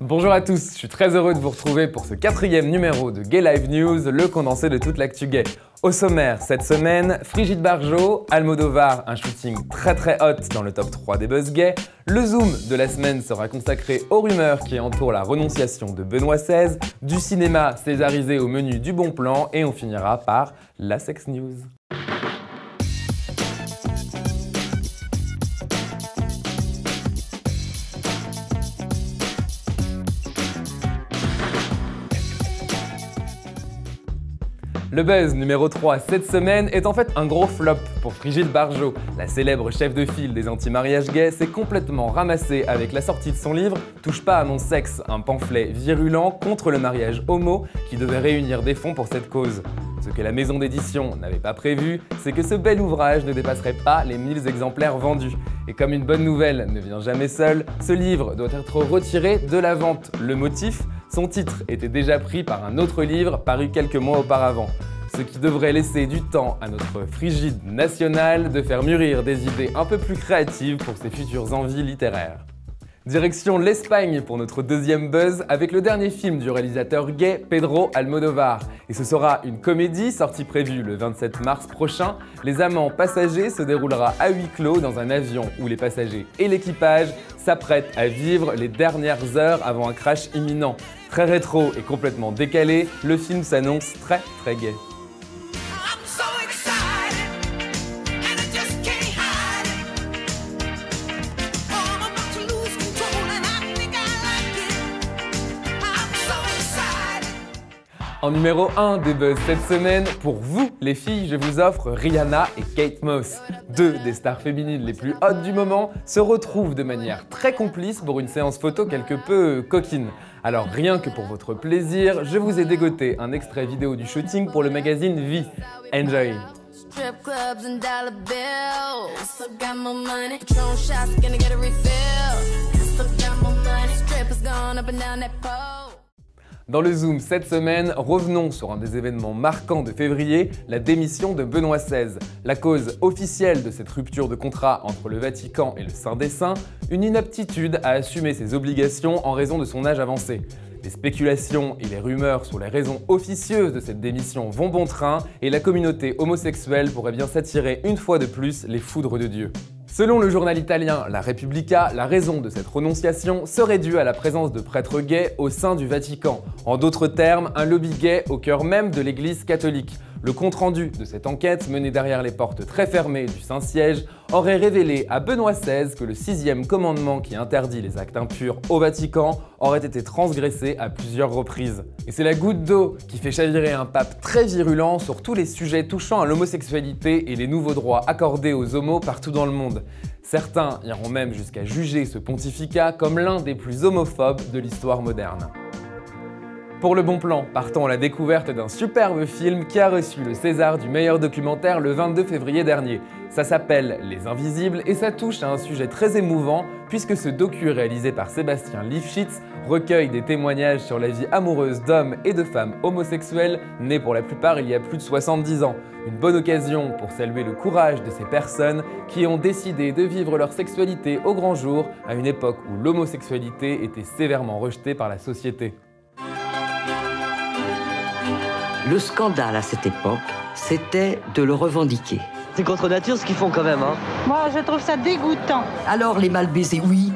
Bonjour à tous, je suis très heureux de vous retrouver pour ce 4e numéro de Gay Live News, le condensé de toute l'actu gay. Au sommaire, cette semaine, Brigitte Bardot, Almodovar, un shooting très hot dans le top 3 des buzz gays. Le zoom de la semaine sera consacré aux rumeurs qui entourent la renonciation de Benoît XVI, du cinéma césarisé au menu du bon plan et on finira par la sex news. Le buzz numéro 3 cette semaine est en fait un gros flop pour Brigitte Bardot. La célèbre chef de file des anti-mariages gays s'est complètement ramassée avec la sortie de son livre « Touche pas à mon sexe », un pamphlet virulent contre le mariage homo qui devait réunir des fonds pour cette cause. Ce que la maison d'édition n'avait pas prévu, c'est que ce bel ouvrage ne dépasserait pas les 1000 exemplaires vendus. Et comme une bonne nouvelle ne vient jamais seule, ce livre doit être retiré de la vente. Le motif ? Son titre était déjà pris par un autre livre paru quelques mois auparavant. Ce qui devrait laisser du temps à notre Frigide nationale de faire mûrir des idées un peu plus créatives pour ses futures envies littéraires. Direction l'Espagne pour notre deuxième buzz avec le dernier film du réalisateur gay Pedro Almodovar. Et ce sera une comédie sortie prévue le 27 mars prochain. Les Amants passagers se déroulera à huis clos dans un avion où les passagers et l'équipage s'apprêtent à vivre les dernières heures avant un crash imminent. Très rétro et complètement décalé, le film s'annonce très gay. En numéro 1 des buzz cette semaine, pour vous les filles, je vous offre Rihanna et Kate Moss. Deux des stars féminines les plus hautes du moment se retrouvent de manière très complice pour une séance photo quelque peu coquine. Alors rien que pour votre plaisir, je vous ai dégoté un extrait vidéo du shooting pour le magazine V. Enjoy! Strip clubs and dollar bills. Still got my money. Patron shots, gonna get a refill. Still got my money. Strippers gone up and down that pole. Dans le Zoom cette semaine, revenons sur un des événements marquants de février, la démission de Benoît XVI. La cause officielle de cette rupture de contrat entre le Vatican et le Saint des Saints, une inaptitude à assumer ses obligations en raison de son âge avancé. Les spéculations et les rumeurs sur les raisons officieuses de cette démission vont bon train et la communauté homosexuelle pourrait bien s'attirer une fois de plus les foudres de Dieu. Selon le journal italien La Repubblica, la raison de cette renonciation serait due à la présence de prêtres gays au sein du Vatican. En d'autres termes, un lobby gay au cœur même de l'Église catholique. Le compte-rendu de cette enquête, menée derrière les portes très fermées du Saint-Siège, aurait révélé à Benoît XVI que le 6e commandement qui interdit les actes impurs au Vatican aurait été transgressé à plusieurs reprises. Et c'est la goutte d'eau qui fait chavirer un pape très virulent sur tous les sujets touchant à l'homosexualité et les nouveaux droits accordés aux homos partout dans le monde. Certains iront même jusqu'à juger ce pontificat comme l'un des plus homophobes de l'histoire moderne. Pour le bon plan, partons à la découverte d'un superbe film qui a reçu le César du meilleur documentaire le 22 février dernier. Ça s'appelle Les Invisibles et ça touche à un sujet très émouvant puisque ce docu réalisé par Sébastien Lifshitz recueille des témoignages sur la vie amoureuse d'hommes et de femmes homosexuels nés pour la plupart il y a plus de 70 ans. Une bonne occasion pour saluer le courage de ces personnes qui ont décidé de vivre leur sexualité au grand jour à une époque où l'homosexualité était sévèrement rejetée par la société. Le scandale à cette époque, c'était de le revendiquer. C'est contre nature ce qu'ils font quand même, hein. Moi, je trouve ça dégoûtant. Alors, les mal baisés, oui,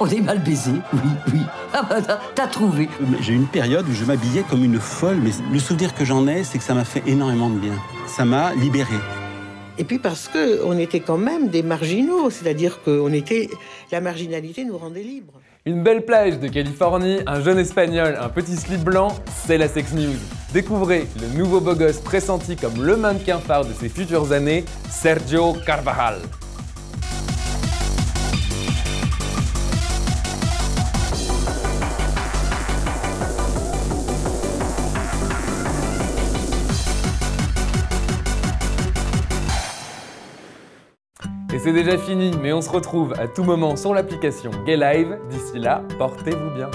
on est mal baisés, oui. Ah bah, t'as trouvé. J'ai eu une période où je m'habillais comme une folle, mais le souvenir que j'en ai, c'est que ça m'a fait énormément de bien. Ça m'a libéré. Et puis parce qu'on était quand même des marginaux, c'est-à-dire que la marginalité nous rendait libres. Une belle plage de Californie, un jeune espagnol, un petit slip blanc, c'est la sex news. Découvrez le nouveau beau gosse pressenti comme le mannequin phare de ses futures années, Sergio Carvajal. Et c'est déjà fini, mais on se retrouve à tout moment sur l'application Gay Live. D'ici là, portez-vous bien.